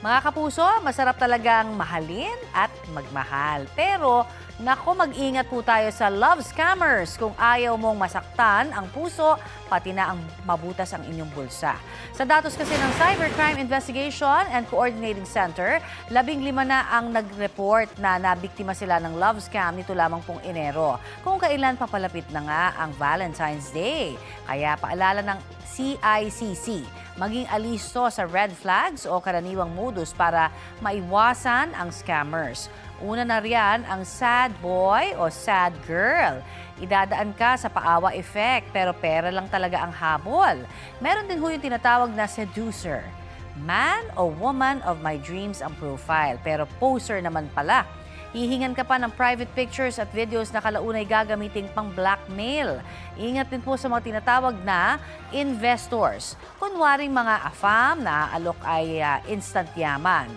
Mga kapuso, masarap talagang mahalin at magmahal. Pero, naku, mag-ingat po tayo sa love scammers kung ayaw mong masaktan ang puso, pati na ang mabutas ang inyong bulsa. Sa datos kasi ng Cybercrime Investigation and Coordinating Center, 15 na ang nag-report na nabiktima sila ng love scam nito lamang pong Enero. Kung kailan papalapit na nga ang Valentine's Day. Kaya paalala ng CICC, maging alisto sa red flags o karaniwang modus para maiwasan ang scammers. Una na riyan ang sad boy o sad girl. Idadaan ka sa paawa effect pero pera lang talaga ang habol. Meron din ho yung tinatawag na seducer. Man o woman of my dreams ang profile pero poser naman pala. Hihingan ka pa ng private pictures at videos na kalaunay gagamiting pang blackmail. Ingat din po sa mga tinatawag na investors. Kunwaring mga afam na alok ay instant yaman.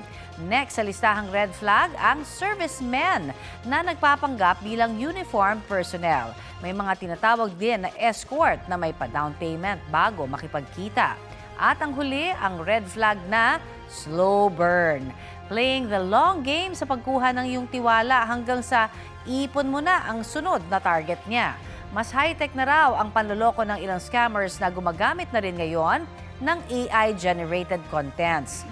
Next sa listahang red flag, ang servicemen na nagpapanggap bilang uniformed personnel. May mga tinatawag din na escort na may pa-down payment bago makipagkita. At ang huli, ang red flag na slow burn. Playing the long game sa pagkuha ng iyong tiwala hanggang sa ipon mo na ang sunod na target niya. Mas high-tech na raw ang panloloko ng ilang scammers na gumagamit na rin ngayon ng AI-generated contents.